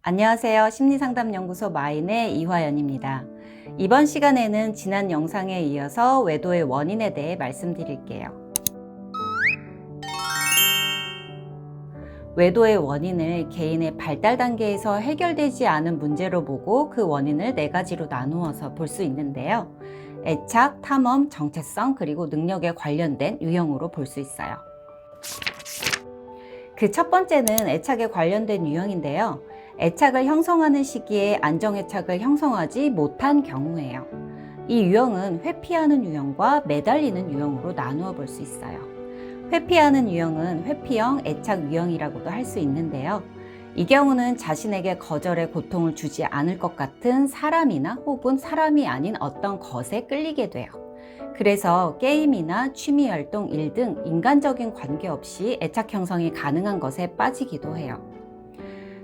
안녕하세요. 심리상담연구소 마인의 이화연입니다. 이번 시간에는 지난 영상에 이어서 외도의 원인에 대해 말씀드릴게요. 외도의 원인을 개인의 발달 단계에서 해결되지 않은 문제로 보고 그 원인을 4가지로 나누어서 볼 수 있는데요. 애착, 탐험, 정체성, 그리고 능력에 관련된 유형으로 볼 수 있어요. 그 첫 번째는 애착에 관련된 유형인데요. 애착을 형성하는 시기에 안정애착을 형성하지 못한 경우예요. 이 유형은 회피하는 유형과 매달리는 유형으로 나누어 볼 수 있어요. 회피하는 유형은 회피형 애착 유형이라고도 할 수 있는데요. 이 경우는 자신에게 거절의 고통을 주지 않을 것 같은 사람이나 혹은 사람이 아닌 어떤 것에 끌리게 돼요. 그래서 게임이나 취미활동, 일 등 인간적인 관계 없이 애착 형성이 가능한 것에 빠지기도 해요.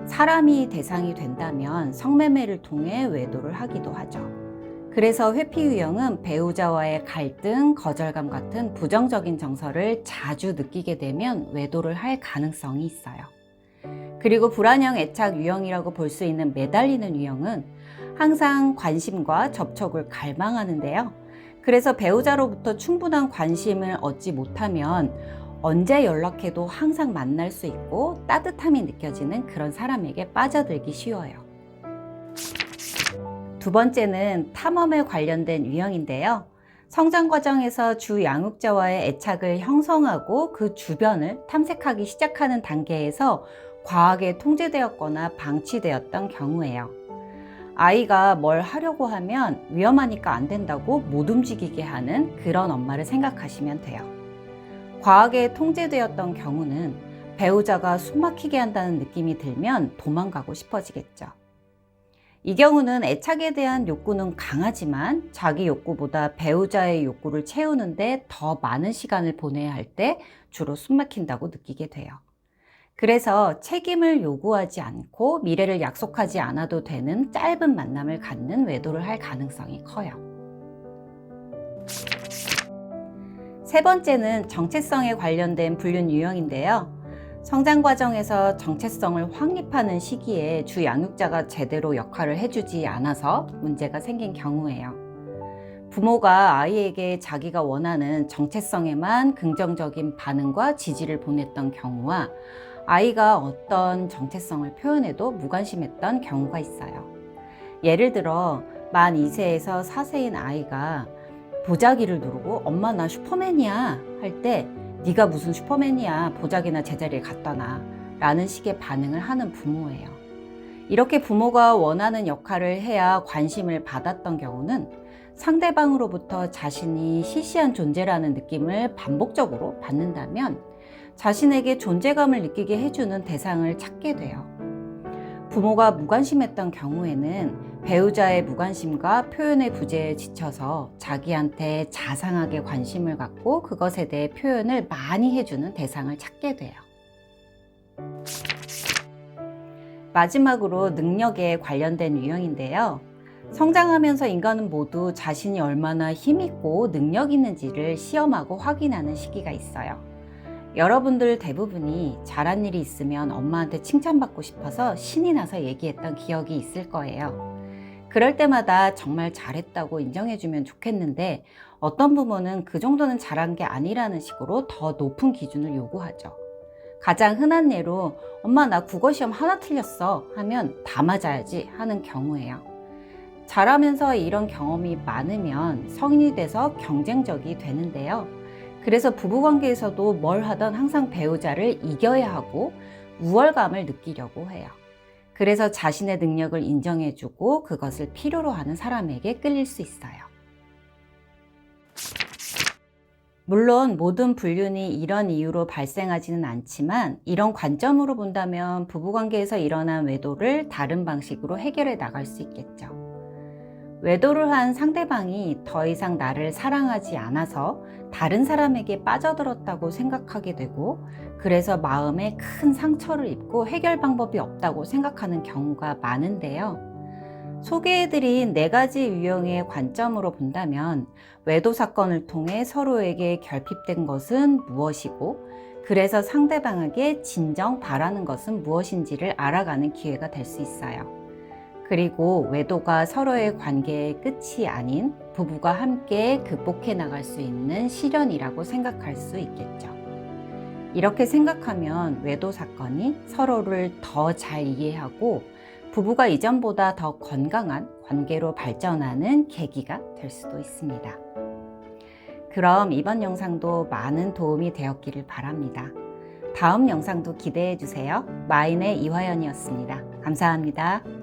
사람이 대상이 된다면 성매매를 통해 외도를 하기도 하죠. 그래서 회피 유형은 배우자와의 갈등, 거절감 같은 부정적인 정서를 자주 느끼게 되면 외도를 할 가능성이 있어요. 그리고 불안형 애착 유형이라고 볼 수 있는 매달리는 유형은 항상 관심과 접촉을 갈망하는데요. 그래서 배우자로부터 충분한 관심을 얻지 못하면 언제 연락해도 항상 만날 수 있고 따뜻함이 느껴지는 그런 사람에게 빠져들기 쉬워요. 두 번째는 탐험에 관련된 유형인데요. 성장 과정에서 주 양육자와의 애착을 형성하고 그 주변을 탐색하기 시작하는 단계에서 과하게 통제되었거나 방치되었던 경우예요. 아이가 뭘 하려고 하면 위험하니까 안 된다고 못 움직이게 하는 그런 엄마를 생각하시면 돼요. 과하게 통제되었던 경우는 배우자가 숨막히게 한다는 느낌이 들면 도망가고 싶어지겠죠. 이 경우는 애착에 대한 욕구는 강하지만 자기 욕구보다 배우자의 욕구를 채우는데 더 많은 시간을 보내야 할 때 주로 숨막힌다고 느끼게 돼요. 그래서 책임을 요구하지 않고 미래를 약속하지 않아도 되는 짧은 만남을 갖는 외도를 할 가능성이 커요. 세 번째는 정체성에 관련된 불륜 유형인데요. 성장 과정에서 정체성을 확립하는 시기에 주 양육자가 제대로 역할을 해주지 않아서 문제가 생긴 경우예요. 부모가 아이에게 자기가 원하는 정체성에만 긍정적인 반응과 지지를 보냈던 경우와 아이가 어떤 정체성을 표현해도 무관심했던 경우가 있어요. 예를 들어 만 2세에서 4세인 아이가 보자기를 누르고 엄마 나 슈퍼맨이야 할 때 네가 무슨 슈퍼맨이야 보자기나 제자리에 갖다 놔 라는 식의 반응을 하는 부모예요. 이렇게 부모가 원하는 역할을 해야 관심을 받았던 경우는 상대방으로부터 자신이 시시한 존재라는 느낌을 반복적으로 받는다면 자신에게 존재감을 느끼게 해주는 대상을 찾게 돼요. 부모가 무관심했던 경우에는 배우자의 무관심과 표현의 부재에 지쳐서 자기한테 자상하게 관심을 갖고 그것에 대해 표현을 많이 해주는 대상을 찾게 돼요. 마지막으로 능력에 관련된 유형인데요. 성장하면서 인간은 모두 자신이 얼마나 힘있고 능력 있는지를 시험하고 확인하는 시기가 있어요. 여러분들 대부분이 잘한 일이 있으면 엄마한테 칭찬받고 싶어서 신이 나서 얘기했던 기억이 있을 거예요. 그럴 때마다 정말 잘했다고 인정해주면 좋겠는데 어떤 부모는 그 정도는 잘한 게 아니라는 식으로 더 높은 기준을 요구하죠. 가장 흔한 예로 엄마 나 국어시험 하나 틀렸어 하면 다 맞아야지 하는 경우예요. 자라면서 이런 경험이 많으면 성인이 돼서 경쟁적이 되는데요. 그래서 부부관계에서도 뭘 하든 항상 배우자를 이겨야 하고 우월감을 느끼려고 해요. 그래서 자신의 능력을 인정해주고 그것을 필요로 하는 사람에게 끌릴 수 있어요. 물론 모든 불륜이 이런 이유로 발생하지는 않지만 이런 관점으로 본다면 부부관계에서 일어난 외도를 다른 방식으로 해결해 나갈 수 있겠죠. 외도를 한 상대방이 더 이상 나를 사랑하지 않아서 다른 사람에게 빠져들었다고 생각하게 되고 그래서 마음에 큰 상처를 입고 해결 방법이 없다고 생각하는 경우가 많은데요. 소개해드린 4가지 유형의 관점으로 본다면 외도 사건을 통해 서로에게 결핍된 것은 무엇이고 그래서 상대방에게 진정 바라는 것은 무엇인지를 알아가는 기회가 될 수 있어요. 그리고 외도가 서로의 관계의 끝이 아닌 부부가 함께 극복해 나갈 수 있는 시련이라고 생각할 수 있겠죠. 이렇게 생각하면 외도 사건이 서로를 더 잘 이해하고 부부가 이전보다 더 건강한 관계로 발전하는 계기가 될 수도 있습니다. 그럼 이번 영상도 많은 도움이 되었기를 바랍니다. 다음 영상도 기대해 주세요. 마인의 이화연이었습니다. 감사합니다.